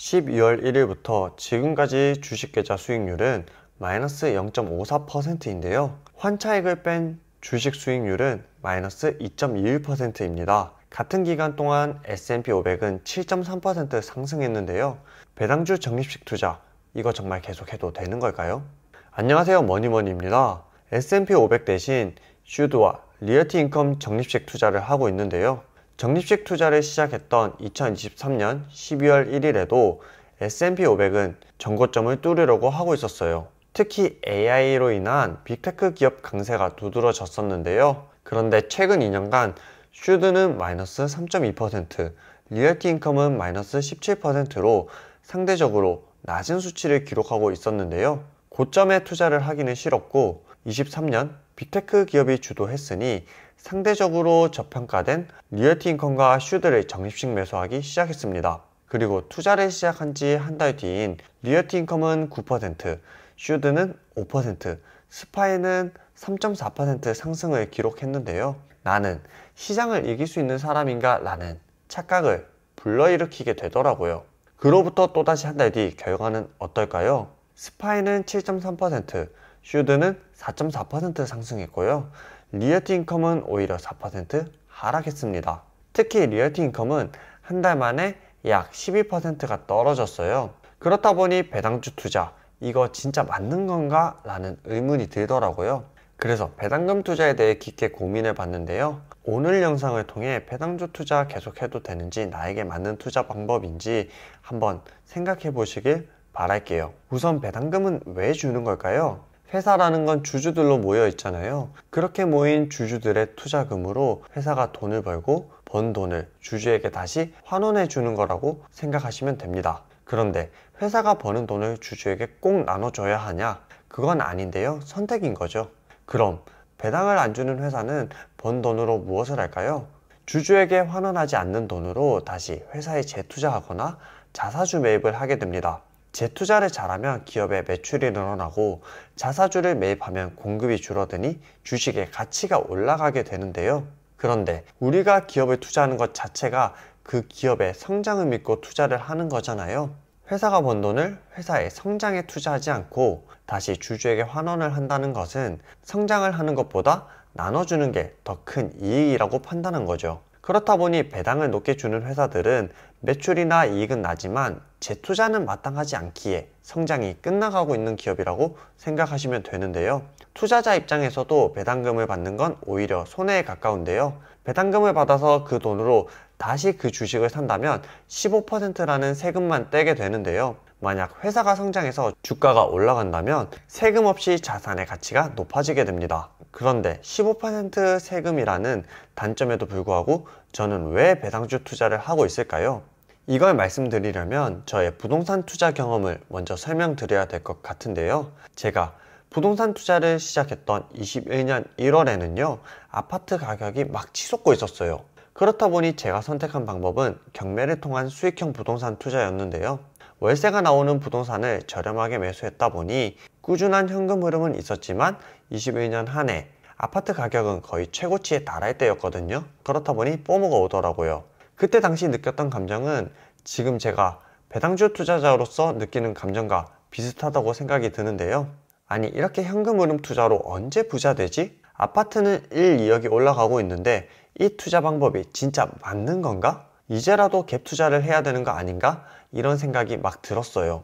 12월 1일부터 지금까지 주식계좌 수익률은 마이너스 0.54%인데요. 환차익을 뺀 주식 수익률은 마이너스 2.21%입니다. 같은 기간 동안 S&P 500은 7.3% 상승했는데요. 배당주 적립식 투자, 이거 정말 계속해도 되는 걸까요? 안녕하세요, 머니머니입니다. S&P 500 대신 슈드와 리얼티 인컴 적립식 투자를 하고 있는데요. 적립식 투자를 시작했던 2023년 12월 1일에도 S&P 500은 전고점을 뚫으려고 하고 있었어요. 특히 AI로 인한 빅테크 기업 강세가 두드러졌었는데요. 그런데 최근 2년간 슈드는 마이너스 3.2%, 리얼티 인컴은 마이너스 17%로 상대적으로 낮은 수치를 기록하고 있었는데요. 고점에 투자를 하기는 싫었고 23년 빅테크 기업이 주도했으니 상대적으로 저평가된 리얼티 인컴과 슈드를 적립식 매수하기 시작했습니다. 그리고 투자를 시작한 지 한 달 뒤인 리얼티 인컴은 9%, 슈드는 5%, 스파이는 3.4% 상승을 기록했는데요. 나는 시장을 이길 수 있는 사람인가 라는 착각을 불러일으키게 되더라고요. 그로부터 또다시 한 달 뒤 결과는 어떨까요? 스파이는 7.3%, 슈드는 4.4% 상승했고요. 리얼티 인컴은 오히려 4% 하락했습니다. 특히 리얼티 인컴은 한 달 만에 약 12%가 떨어졌어요. 그렇다 보니 배당주 투자, 이거 진짜 맞는 건가? 라는 의문이 들더라고요. 그래서 배당금 투자에 대해 깊게 고민해 봤는데요. 오늘 영상을 통해 배당주 투자 계속해도 되는지, 나에게 맞는 투자 방법인지 한번 생각해 보시길 바랄게요. 우선 배당금은 왜 주는 걸까요? 회사라는 건 주주들로 모여 있잖아요. 그렇게 모인 주주들의 투자금으로 회사가 돈을 벌고 번 돈을 주주에게 다시 환원해 주는 거라고 생각하시면 됩니다. 그런데 회사가 버는 돈을 주주에게 꼭 나눠줘야 하냐? 그건 아닌데요. 선택인 거죠. 그럼 배당을 안 주는 회사는 번 돈으로 무엇을 할까요? 주주에게 환원하지 않는 돈으로 다시 회사에 재투자하거나 자사주 매입을 하게 됩니다. 재투자를 잘하면 기업의 매출이 늘어나고 자사주를 매입하면 공급이 줄어드니 주식의 가치가 올라가게 되는데요. 그런데 우리가 기업을 투자하는 것 자체가 그 기업의 성장을 믿고 투자를 하는 거잖아요. 회사가 번 돈을 회사의 성장에 투자하지 않고 다시 주주에게 환원을 한다는 것은 성장을 하는 것보다 나눠주는 게 더 큰 이익이라고 판단한 거죠. 그렇다 보니 배당을 높게 주는 회사들은 매출이나 이익은 나지만 재투자는 마땅하지 않기에 성장이 끝나가고 있는 기업이라고 생각하시면 되는데요. 투자자 입장에서도 배당금을 받는 건 오히려 손해에 가까운데요. 배당금을 받아서 그 돈으로 다시 그 주식을 산다면 15%라는 세금만 떼게 되는데요. 만약 회사가 성장해서 주가가 올라간다면 세금 없이 자산의 가치가 높아지게 됩니다. 그런데 15% 세금이라는 단점에도 불구하고 저는 왜 배당주 투자를 하고 있을까요? 이걸 말씀드리려면 저의 부동산 투자 경험을 먼저 설명드려야 될 것 같은데요. 제가 부동산 투자를 시작했던 21년 1월에는요 아파트 가격이 막 치솟고 있었어요. 그렇다 보니 제가 선택한 방법은 경매를 통한 수익형 부동산 투자였는데요. 월세가 나오는 부동산을 저렴하게 매수했다 보니 꾸준한 현금 흐름은 있었지만 21년 한 해 아파트 가격은 거의 최고치에 달할 때였거든요. 그렇다 보니 포모가 오더라고요. 그때 당시 느꼈던 감정은 지금 제가 배당주 투자자로서 느끼는 감정과 비슷하다고 생각이 드는데요. 아니, 이렇게 현금 흐름 투자로 언제 부자 되지? 아파트는 1, 2억이 올라가고 있는데 이 투자 방법이 진짜 맞는 건가? 이제라도 갭 투자를 해야 되는 거 아닌가? 이런 생각이 막 들었어요.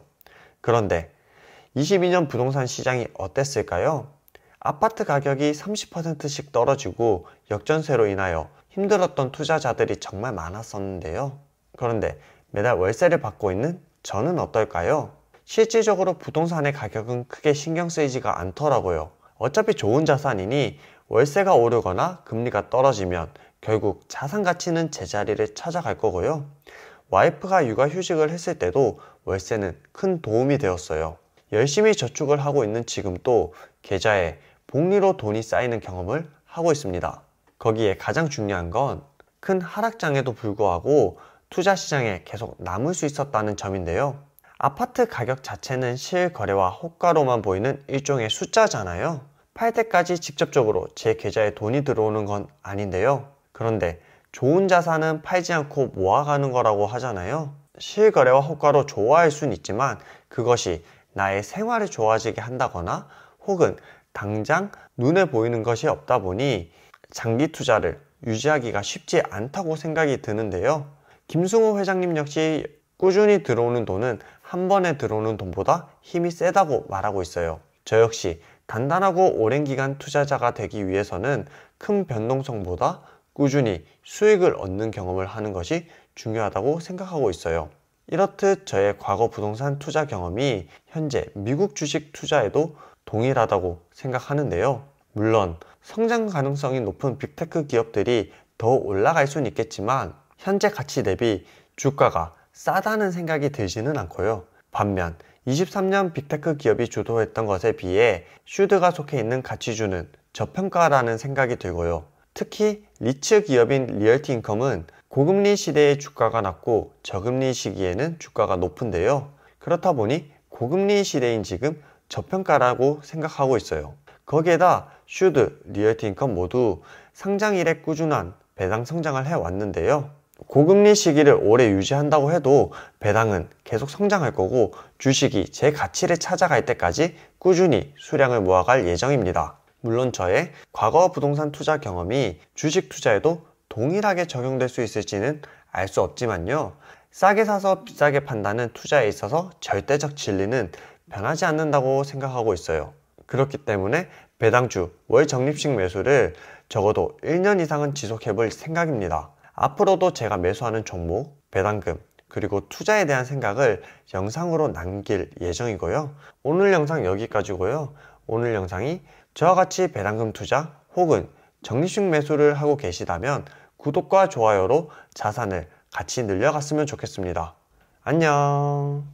그런데 22년 부동산 시장이 어땠을까요? 아파트 가격이 30%씩 떨어지고 역전세로 인하여 힘들었던 투자자들이 정말 많았었는데요. 그런데 매달 월세를 받고 있는 저는 어떨까요? 실질적으로 부동산의 가격은 크게 신경 쓰이지가 않더라고요. 어차피 좋은 자산이니 월세가 오르거나 금리가 떨어지면 결국 자산 가치는 제자리를 찾아갈 거고요. 와이프가 육아휴직을 했을 때도 월세는 큰 도움이 되었어요. 열심히 저축을 하고 있는 지금도 계좌에 복리로 돈이 쌓이는 경험을 하고 있습니다. 거기에 가장 중요한 건 큰 하락장에도 불구하고 투자 시장에 계속 남을 수 있었다는 점인데요. 아파트 가격 자체는 실거래와 호가로만 보이는 일종의 숫자잖아요. 팔 때까지 직접적으로 제 계좌에 돈이 들어오는 건 아닌데요. 그런데 좋은 자산은 팔지 않고 모아가는 거라고 하잖아요. 실거래와 호가로 좋아할 수는 있지만 그것이 나의 생활이 좋아지게 한다거나 혹은 당장 눈에 보이는 것이 없다 보니 장기 투자를 유지하기가 쉽지 않다고 생각이 드는데요. 김승호 회장님 역시 꾸준히 들어오는 돈은 한 번에 들어오는 돈보다 힘이 세다고 말하고 있어요. 저 역시 단단하고 오랜 기간 투자자가 되기 위해서는 큰 변동성보다 꾸준히 수익을 얻는 경험을 하는 것이 중요하다고 생각하고 있어요. 이렇듯 저의 과거 부동산 투자 경험이 현재 미국 주식 투자에도 동일하다고 생각하는데요. 물론 성장 가능성이 높은 빅테크 기업들이 더 올라갈 수는 있겠지만 현재 가치 대비 주가가 싸다는 생각이 들지는 않고요. 반면 23년 빅테크 기업이 주도했던 것에 비해 슈드가 속해 있는 가치주는 저평가라는 생각이 들고요. 특히 리츠 기업인 리얼티인컴은 고금리 시대에 주가가 낮고 저금리 시기에는 주가가 높은데요. 그렇다 보니 고금리 시대인 지금 저평가라고 생각하고 있어요. 거기에다 슈드, 리얼티인컴 모두 상장 이래 꾸준한 배당 성장을 해왔는데요. 고금리 시기를 오래 유지한다고 해도 배당은 계속 성장할 거고 주식이 제 가치를 찾아갈 때까지 꾸준히 수량을 모아갈 예정입니다. 물론 저의 과거 부동산 투자 경험이 주식 투자에도 동일하게 적용될 수 있을지는 알 수 없지만요. 싸게 사서 비싸게 판다는 투자에 있어서 절대적 진리는 변하지 않는다고 생각하고 있어요. 그렇기 때문에 배당주 월 적립식 매수를 적어도 1년 이상은 지속해 볼 생각입니다. 앞으로도 제가 매수하는 종목, 배당금, 그리고 투자에 대한 생각을 영상으로 남길 예정이고요. 오늘 영상 여기까지고요. 오늘 영상이 저와 같이 배당금 투자 혹은 적립식 매수를 하고 계시다면 구독과 좋아요로 자산을 같이 늘려갔으면 좋겠습니다. 안녕.